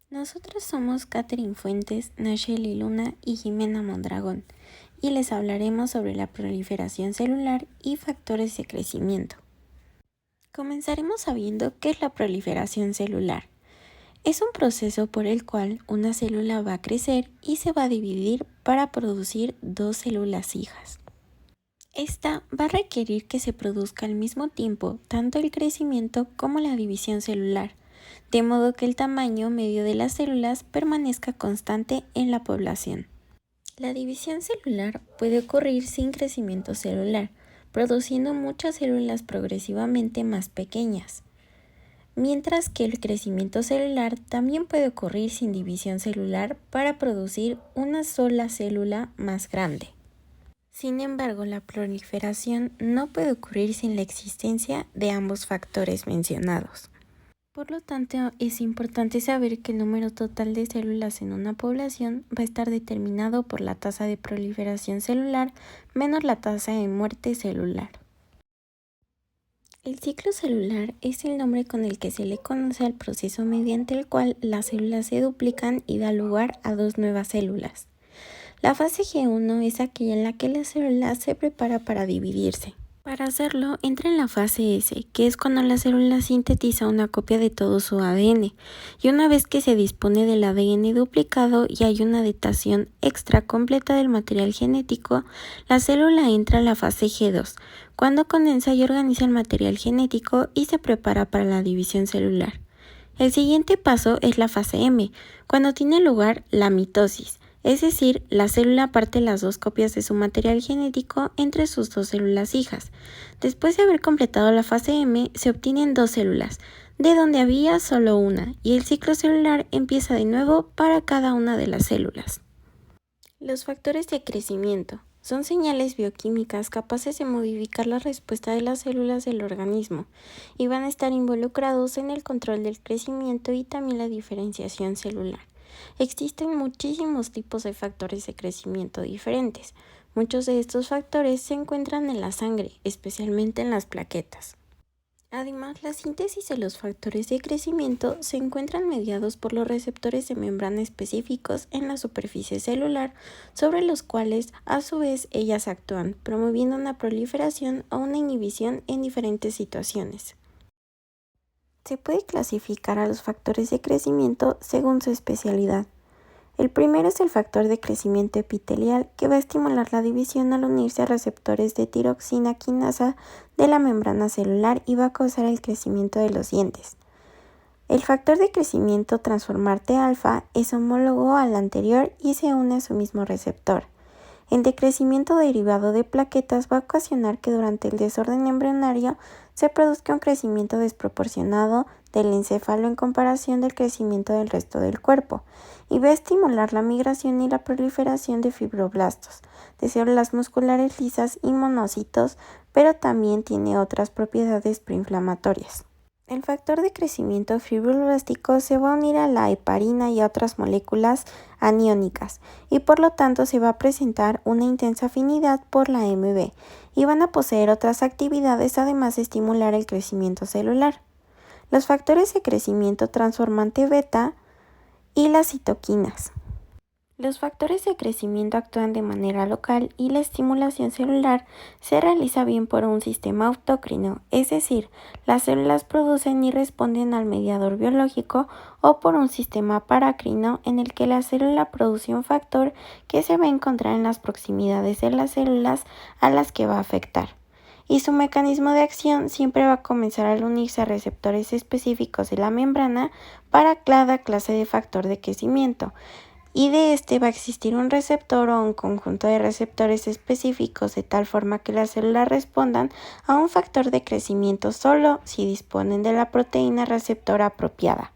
Nosotros somos Catherine Fuentes, Nacheli Luna y Jimena Mondragón, y les hablaremos sobre la proliferación celular y factores de crecimiento. Comenzaremos sabiendo qué es la proliferación celular. Es un proceso por el cual una célula va a crecer y se va a dividir para producir dos células hijas. Esta va a requerir que se produzca al mismo tiempo tanto el crecimiento como la división celular, de modo que el tamaño medio de las células permanezca constante en la población. La división celular puede ocurrir sin crecimiento celular, produciendo muchas células progresivamente más pequeñas, mientras que el crecimiento celular también puede ocurrir sin división celular para producir una sola célula más grande. Sin embargo, la proliferación no puede ocurrir sin la existencia de ambos factores mencionados. Por lo tanto, es importante saber que el número total de células en una población va a estar determinado por la tasa de proliferación celular menos la tasa de muerte celular. El ciclo celular es el nombre con el que se le conoce al proceso mediante el cual las células se duplican y da lugar a dos nuevas células. La fase G1 es aquella en la que la célula se prepara para dividirse. Para hacerlo, entra en la fase S, que es cuando la célula sintetiza una copia de todo su ADN, y una vez que se dispone del ADN duplicado y hay una datación extra completa del material genético, la célula entra a la fase G2, cuando condensa y organiza el material genético y se prepara para la división celular. El siguiente paso es la fase M, cuando tiene lugar la mitosis. Es decir, la célula parte las dos copias de su material genético entre sus dos células hijas. Después de haber completado la fase M, se obtienen dos células, de donde había solo una, y el ciclo celular empieza de nuevo para cada una de las células. Los factores de crecimiento son señales bioquímicas capaces de modificar la respuesta de las células del organismo y van a estar involucrados en el control del crecimiento y también la diferenciación celular. Existen muchísimos tipos de factores de crecimiento diferentes. Muchos de estos factores se encuentran en la sangre, especialmente en las plaquetas. Además, la síntesis de los factores de crecimiento se encuentran mediados por los receptores de membrana específicos en la superficie celular, sobre los cuales, a su vez, ellas actúan, promoviendo una proliferación o una inhibición en diferentes situaciones. Se puede clasificar a los factores de crecimiento según su especialidad. El primero es el factor de crecimiento epitelial, que va a estimular la división al unirse a receptores de tiroxina quinasa de la membrana celular y va a causar el crecimiento de los dientes. El factor de crecimiento transformante alfa es homólogo al anterior y se une a su mismo receptor. El decrecimiento derivado de plaquetas va a ocasionar que durante el desorden embrionario se produzca un crecimiento desproporcionado del encéfalo en comparación del crecimiento del resto del cuerpo, y va a estimular la migración y la proliferación de fibroblastos, de células musculares lisas y monocitos, pero también tiene otras propiedades proinflamatorias. El factor de crecimiento fibroblástico se va a unir a la heparina y a otras moléculas aniónicas y por lo tanto se va a presentar una intensa afinidad por la Mb y van a poseer otras actividades además de estimular el crecimiento celular. Los factores de crecimiento transformante beta y las citoquinas. Los factores de crecimiento actúan de manera local y la estimulación celular se realiza bien por un sistema autócrino, es decir, las células producen y responden al mediador biológico, o por un sistema parácrino en el que la célula produce un factor que se va a encontrar en las proximidades de las células a las que va a afectar. Y su mecanismo de acción siempre va a comenzar al unirse a receptores específicos de la membrana para cada clase de factor de crecimiento. Y de este va a existir un receptor o un conjunto de receptores específicos de tal forma que las células respondan a un factor de crecimiento solo si disponen de la proteína receptora apropiada.